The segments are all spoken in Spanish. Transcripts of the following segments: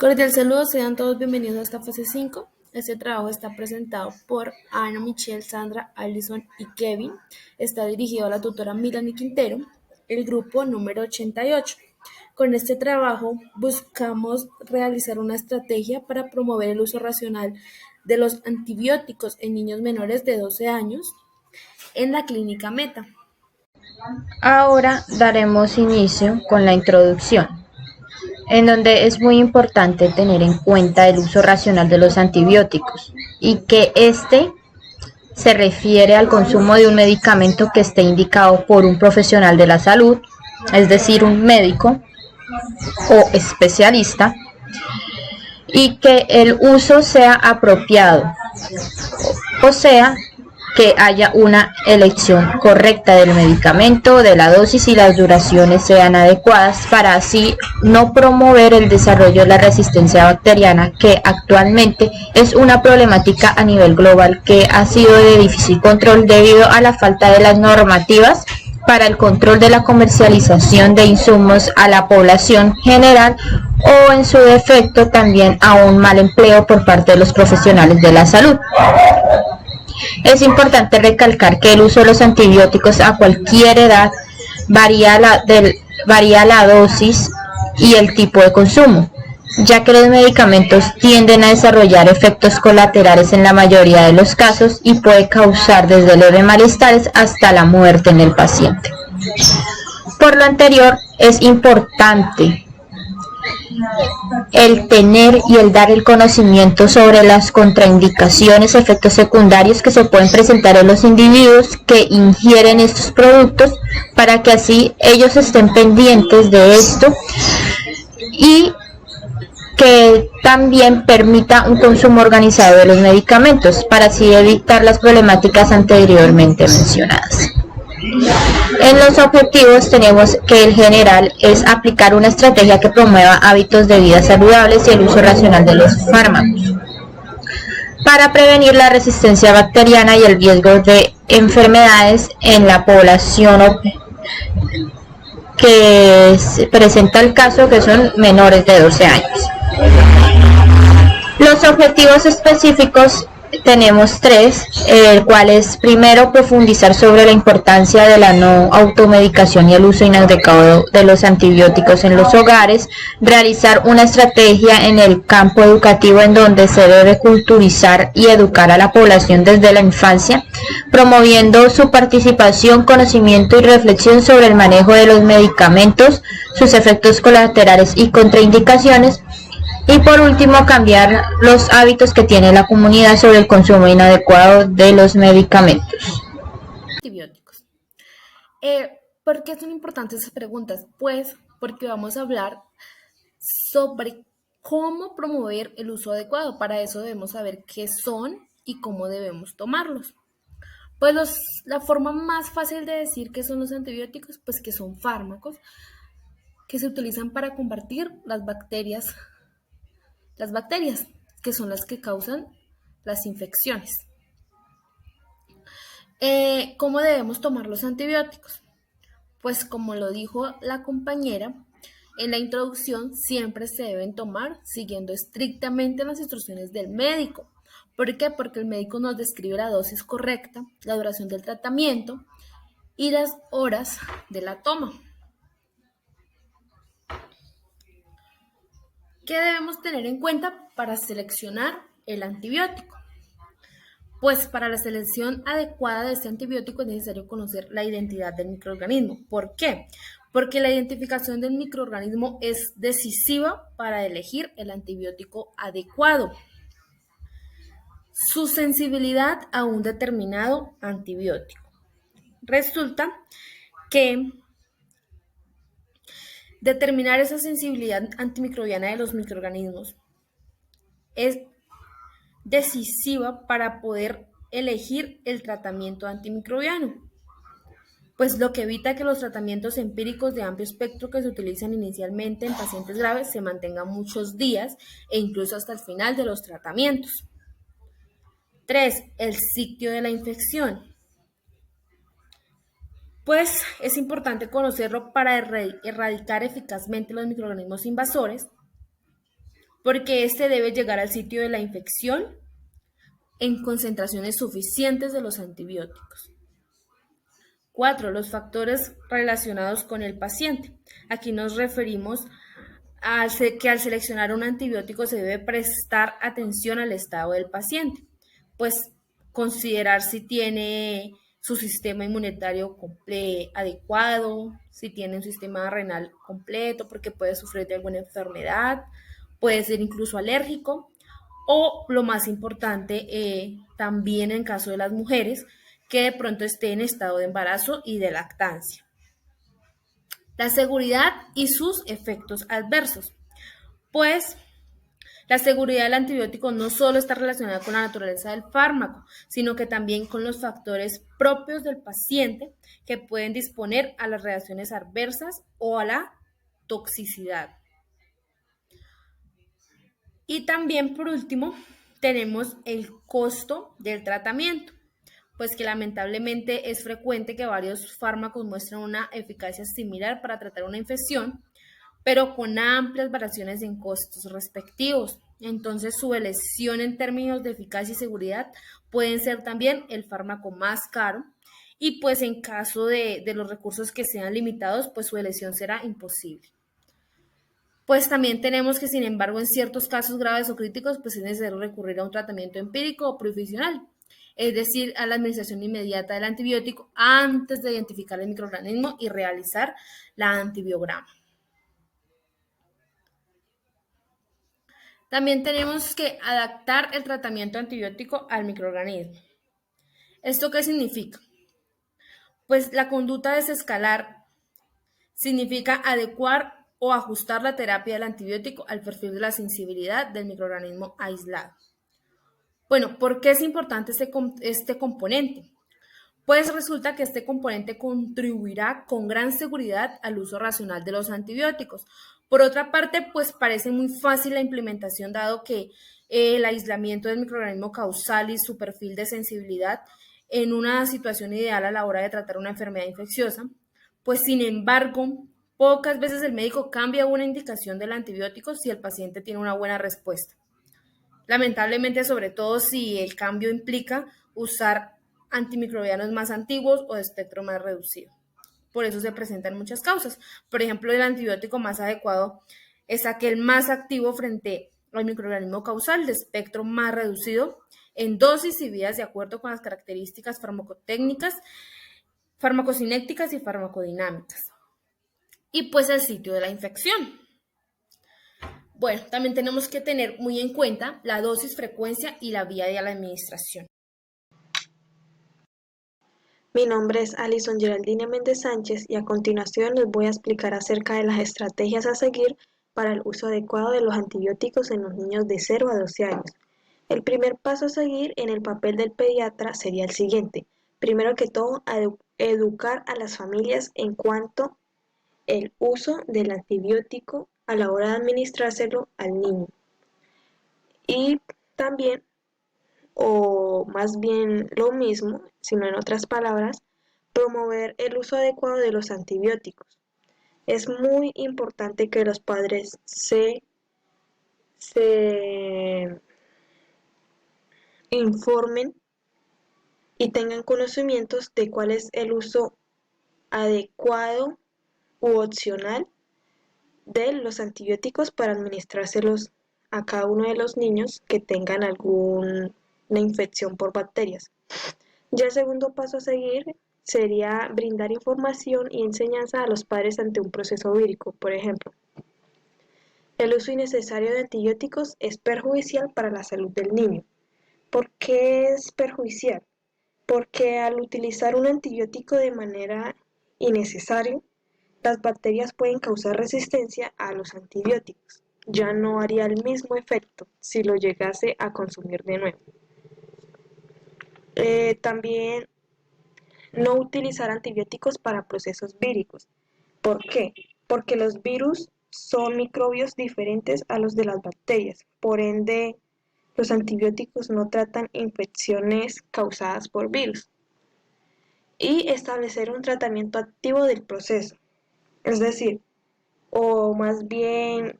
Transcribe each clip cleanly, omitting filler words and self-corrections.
Cordial saludo, sean todos bienvenidos a esta fase 5. Este trabajo está presentado por Ana, Michelle, Sandra, Alison y Kevin. Está dirigido a la tutora Milani Quintero, el grupo número 88. Con este trabajo buscamos realizar una estrategia para promover el uso racional de los antibióticos en niños menores de 12 años en la clínica Meta. Ahora daremos inicio con la introducción, en donde es muy importante tener en cuenta el uso racional de los antibióticos y que este se refiere al consumo de un medicamento que esté indicado por un profesional de la salud, es decir, un médico o especialista, y que el uso sea apropiado, o sea, que haya una elección correcta del medicamento, de la dosis y las duraciones sean adecuadas para así no promover el desarrollo de la resistencia bacteriana, que actualmente es una problemática a nivel global que ha sido de difícil control debido a la falta de las normativas para el control de la comercialización de insumos a la población general o en su defecto también a un mal empleo por parte de los profesionales de la salud. Es importante recalcar que el uso de los antibióticos a cualquier edad varía la dosis y el tipo de consumo, ya que los medicamentos tienden a desarrollar efectos colaterales en la mayoría de los casos y puede causar desde leves malestares hasta la muerte en el paciente. Por lo anterior, es importante el tener y el dar el conocimiento sobre las contraindicaciones, efectos secundarios que se pueden presentar en los individuos que ingieren estos productos, para que así ellos estén pendientes de esto y que también permita un consumo organizado de los medicamentos para así evitar las problemáticas anteriormente mencionadas. En los objetivos tenemos que el general es aplicar una estrategia que promueva hábitos de vida saludables y el uso racional de los fármacos para prevenir la resistencia bacteriana y el riesgo de enfermedades en la población que presenta el caso, que son menores de 12 años. Los objetivos específicos tenemos tres, el cual es primero profundizar sobre la importancia de la no automedicación y el uso inadecuado de los antibióticos en los hogares, realizar una estrategia en el campo educativo en donde se debe culturizar y educar a la población desde la infancia, promoviendo su participación, conocimiento y reflexión sobre el manejo de los medicamentos, sus efectos colaterales y contraindicaciones. Y por último, cambiar los hábitos que tiene la comunidad sobre el consumo inadecuado de los medicamentos. Antibióticos. ¿Por qué son importantes esas preguntas? Pues porque vamos a hablar sobre cómo promover el uso adecuado. Para eso debemos saber qué son y cómo debemos tomarlos. Pues la forma más fácil de decir qué son los antibióticos, pues que son fármacos que se utilizan para combatir las bacterias, que son las que causan las infecciones. ¿Cómo debemos tomar los antibióticos? Pues como lo dijo la compañera, en la introducción siempre se deben tomar siguiendo estrictamente las instrucciones del médico. ¿Por qué? Porque el médico nos describe la dosis correcta, la duración del tratamiento y las horas de la toma. ¿Qué debemos tener en cuenta para seleccionar el antibiótico? Pues para la selección adecuada de este antibiótico es necesario conocer la identidad del microorganismo. ¿Por qué? Porque la identificación del microorganismo es decisiva para elegir el antibiótico adecuado. Su sensibilidad a un determinado antibiótico. Resulta que determinar esa sensibilidad antimicrobiana de los microorganismos es decisiva para poder elegir el tratamiento antimicrobiano, pues lo que evita que los tratamientos empíricos de amplio espectro que se utilizan inicialmente en pacientes graves se mantengan muchos días e incluso hasta el final de los tratamientos. 3. El sitio de la infección. Pues es importante conocerlo para erradicar eficazmente los microorganismos invasores. porque este debe llegar al sitio de la infección en concentraciones suficientes de los antibióticos. 4. Los factores relacionados con el paciente. Aquí nos referimos a que al seleccionar un antibiótico se debe prestar atención al estado del paciente, pues considerar si tiene su sistema inmunitario adecuado, si tiene un sistema renal completo, porque puede sufrir de alguna enfermedad, puede ser incluso alérgico, o lo más importante, también en caso de las mujeres, que de pronto esté en estado de embarazo y de lactancia. La seguridad y sus efectos adversos. Pues la seguridad del antibiótico no solo está relacionada con la naturaleza del fármaco, sino que también con los factores propios del paciente que pueden disponer a las reacciones adversas o a la toxicidad. Y también, por último, tenemos el costo del tratamiento, pues que lamentablemente es frecuente que varios fármacos muestren una eficacia similar para tratar una infección, pero con amplias variaciones en costos respectivos. Entonces, su elección en términos de eficacia y seguridad pueden ser también el fármaco más caro, y pues en caso de los recursos que sean limitados, pues su elección será imposible. Pues también tenemos que, sin embargo, en ciertos casos graves o críticos, pues es necesario recurrir a un tratamiento empírico o profesional, es decir, a la administración inmediata del antibiótico antes de identificar el microorganismo y realizar la antibiograma. También tenemos que adaptar el tratamiento antibiótico al microorganismo. ¿Esto qué significa? Pues la conducta desescalar significa adecuar o ajustar la terapia del antibiótico al perfil de la sensibilidad del microorganismo aislado. Bueno, ¿por qué es importante este componente? Pues resulta que este componente contribuirá con gran seguridad al uso racional de los antibióticos. Por otra parte, pues parece muy fácil la implementación, dado que el aislamiento del microorganismo causal y su perfil de sensibilidad en una situación ideal a la hora de tratar una enfermedad infecciosa. Pues sin embargo, pocas veces el médico cambia una indicación del antibiótico si el paciente tiene una buena respuesta. Lamentablemente, sobre todo si el cambio implica usar antimicrobianos más antiguos o de espectro más reducido. Por eso se presentan muchas causas. Por ejemplo, el antibiótico más adecuado es aquel más activo frente al microorganismo causal de espectro más reducido en dosis y vías de acuerdo con las características farmacotécnicas, farmacocinéticas y farmacodinámicas. Y pues el sitio de la infección. Bueno, también tenemos que tener muy en cuenta la dosis, frecuencia y la vía de la administración. Mi nombre es Alison Geraldine Méndez Sánchez y a continuación les voy a explicar acerca de las estrategias a seguir para el uso adecuado de los antibióticos en los niños de 0 a 12 años. El primer paso a seguir en el papel del pediatra sería el siguiente. Primero que todo, educar a las familias en cuanto al uso del antibiótico a la hora de administrárselo al niño. Y también, o más bien lo mismo, sino en otras palabras, promover el uso adecuado de los antibióticos. Es muy importante que los padres se informen y tengan conocimientos de cuál es el uso adecuado u opcional de los antibióticos para administrárselos a cada uno de los niños que tengan alguna infección por bacterias. Ya el segundo paso a seguir sería brindar información y enseñanza a los padres ante un proceso vírico. Por ejemplo, el uso innecesario de antibióticos es perjudicial para la salud del niño. ¿Por qué es perjudicial? Porque al utilizar un antibiótico de manera innecesaria, las bacterias pueden causar resistencia a los antibióticos. Ya no haría el mismo efecto si lo llegase a consumir de nuevo. También no utilizar antibióticos para procesos víricos. ¿Por qué? Porque los virus son microbios diferentes a los de las bacterias. Por ende, los antibióticos no tratan infecciones causadas por virus. Y establecer un tratamiento activo del proceso. Es decir, o más bien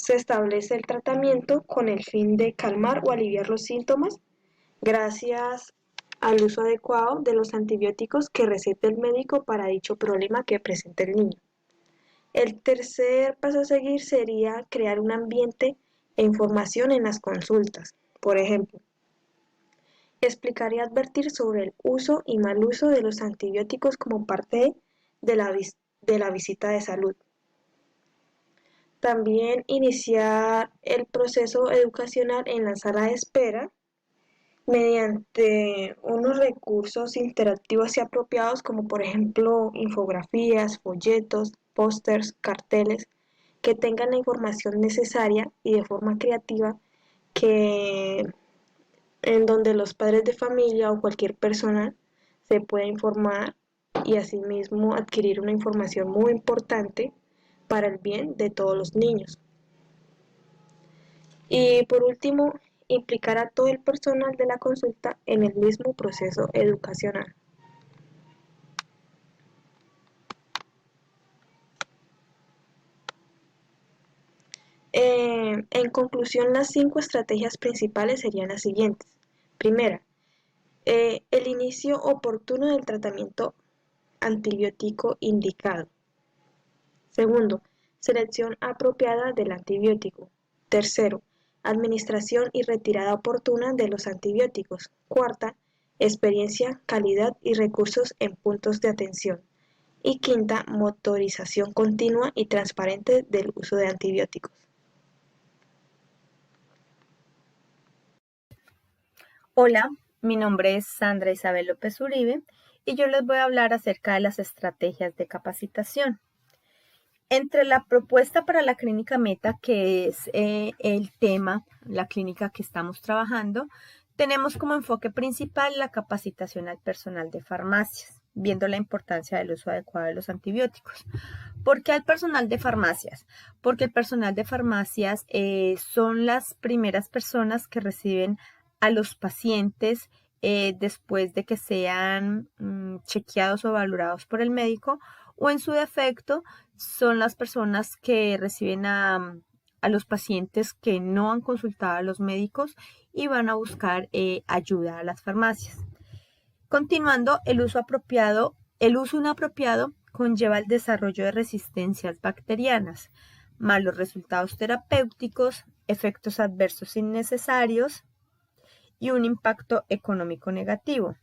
Se establece el tratamiento con el fin de calmar o aliviar los síntomas gracias al uso adecuado de los antibióticos que receta el médico para dicho problema que presenta el niño. El tercer paso a seguir sería crear un ambiente e información en las consultas. Por ejemplo, explicar y advertir sobre el uso y mal uso de los antibióticos como parte de la visita de salud. También iniciar el proceso educacional en la sala de espera mediante unos recursos interactivos y apropiados como por ejemplo infografías, folletos, pósters, carteles que tengan la información necesaria y de forma creativa que en donde los padres de familia o cualquier persona se pueda informar y asimismo adquirir una información muy importante para el bien de todos los niños. Y por último, implicar a todo el personal de la consulta en el mismo proceso educacional. En conclusión, las 5 estrategias principales serían las siguientes. Primera, el inicio oportuno del tratamiento antibiótico indicado. Segundo, selección apropiada del antibiótico. Tercero, administración y retirada oportuna de los antibióticos. Cuarta, experiencia, calidad y recursos en puntos de atención. Y quinta, motorización continua y transparente del uso de antibióticos. Hola, mi nombre es Sandra Isabel López Uribe y yo les voy a hablar acerca de las estrategias de capacitación. Entre la propuesta para la clínica Meta, que es el tema, la clínica que estamos trabajando, tenemos como enfoque principal la capacitación al personal de farmacias, viendo la importancia del uso adecuado de los antibióticos. ¿Por qué al personal de farmacias? Porque el personal de farmacias son las primeras personas que reciben a los pacientes después de que sean chequeados o valorados por el médico, o en su defecto son las personas que reciben a los pacientes que no han consultado a los médicos y van a buscar ayuda a las farmacias. Continuando, el uso inapropiado conlleva el desarrollo de resistencias bacterianas, malos resultados terapéuticos, efectos adversos innecesarios y un impacto económico negativo.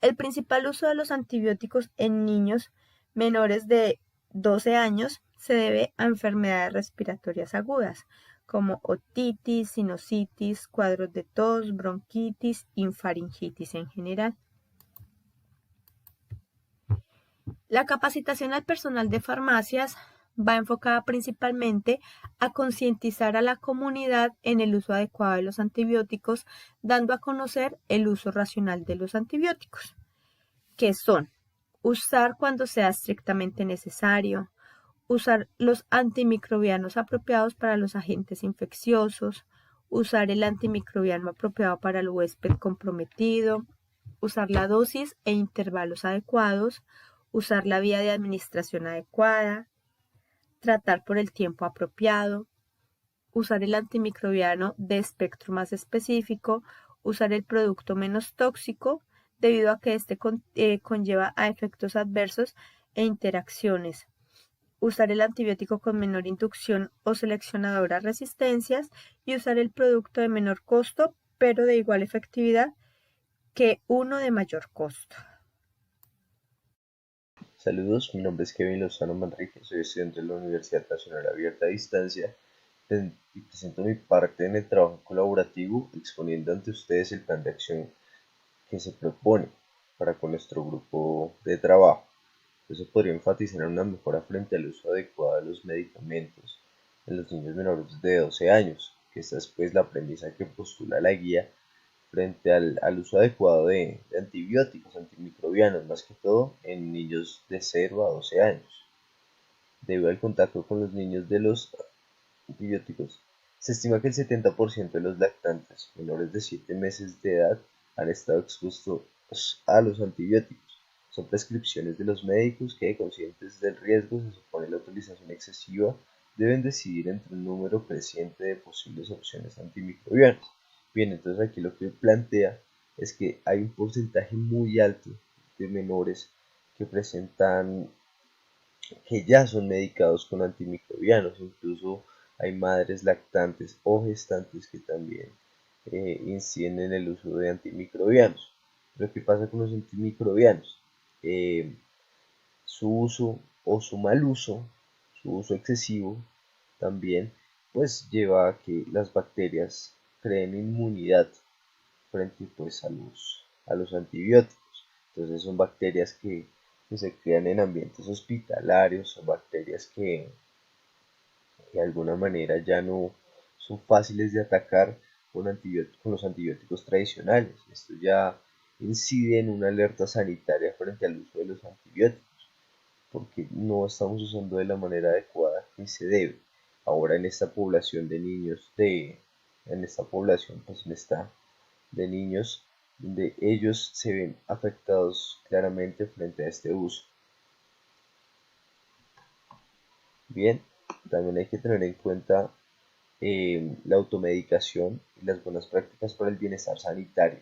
El principal uso de los antibióticos en niños menores de 12 años se debe a enfermedades respiratorias agudas, como otitis, sinusitis, cuadros de tos, bronquitis y faringitis en general. La capacitación al personal de farmacias va enfocada principalmente a concientizar a la comunidad en el uso adecuado de los antibióticos, dando a conocer el uso racional de los antibióticos, que son usar cuando sea estrictamente necesario, usar los antimicrobianos apropiados para los agentes infecciosos, usar el antimicrobiano apropiado para el huésped comprometido, usar la dosis e intervalos adecuados, usar la vía de administración adecuada, tratar por el tiempo apropiado, usar el antimicrobiano de espectro más específico, usar el producto menos tóxico, debido a que este conlleva a efectos adversos e interacciones, usar el antibiótico con menor inducción o seleccionadoras resistencias y usar el producto de menor costo, pero de igual efectividad que uno de mayor costo. Saludos, mi nombre es Kevin Lozano Manrique, soy estudiante de la Universidad Nacional Abierta a Distancia y presento mi parte en el trabajo colaborativo exponiendo ante ustedes el plan de acción que se propone para con nuestro grupo de trabajo. Eso podría enfatizar en una mejora frente al uso adecuado de los medicamentos en los niños menores de 12 años, que esta es pues la premisa que postula la guía frente al uso adecuado de antibióticos, antimicrobianos, más que todo en niños de 0 a 12 años. Debido al contacto con los niños de los antibióticos, se estima que el 70% de los lactantes menores de 7 meses de edad han estado expuestos a los antibióticos. Son prescripciones de los médicos que, conscientes del riesgo, se supone la utilización excesiva deben decidir entre un número creciente de posibles opciones antimicrobianas. Bien, entonces aquí lo que plantea es que hay un porcentaje muy alto de menores que presentan, que ya son medicados con antimicrobianos, incluso hay madres lactantes o gestantes que también inciden en el uso de antimicrobianos. Pero ¿qué pasa con los antimicrobianos? Su uso o su mal uso, su uso excesivo también, pues lleva a que las bacterias creen inmunidad frente pues a los antibióticos. Entonces son bacterias que se crean en ambientes hospitalarios, son bacterias que de alguna manera ya no son fáciles de atacar con los antibióticos tradicionales. Esto ya incide en una alerta sanitaria frente al uso de los antibióticos porque no estamos usando de la manera adecuada que se debe. Ahora en esta población de niños, en esta población, pues en esta de niños, donde ellos se ven afectados claramente frente a este uso. Bien, también hay que tener en cuenta la automedicación y las buenas prácticas para el bienestar sanitario.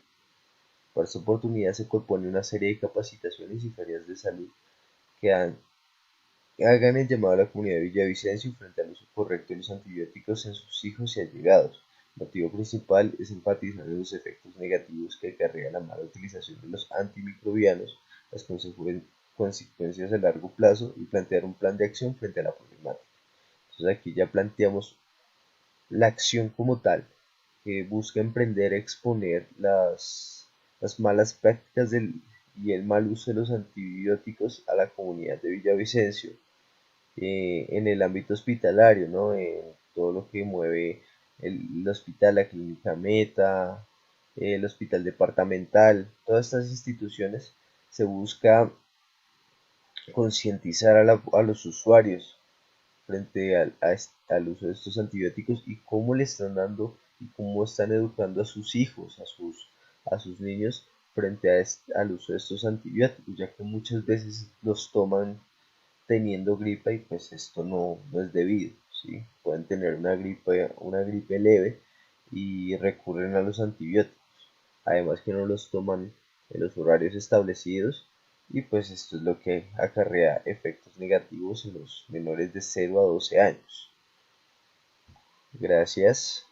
Para esta oportunidad se propone una serie de capacitaciones y ferias de salud que hagan el llamado a la comunidad de Villavicencio frente al uso correcto de los antibióticos en sus hijos y allegados. El motivo principal es enfatizar en los efectos negativos que acarrea la mala utilización de los antimicrobianos, las consecuencias a largo plazo y plantear un plan de acción frente a la problemática. Entonces aquí ya planteamos la acción como tal, que busca emprender a exponer las malas prácticas y el mal uso de los antibióticos a la comunidad de Villavicencio en el ámbito hospitalario, ¿no? En todo lo que mueve el hospital, la clínica Meta, el hospital departamental, todas estas instituciones se busca concientizar a los usuarios frente al uso de estos antibióticos y cómo le están dando y cómo están educando a sus hijos, a sus niños frente al uso de estos antibióticos, ya que muchas veces los toman teniendo gripa y pues esto no es debido, ¿sí? Pueden tener una gripe leve y recurren a los antibióticos, además que no los toman en los horarios establecidos y pues esto es lo que acarrea efectos negativos en los menores de 0 a 12 años. Gracias.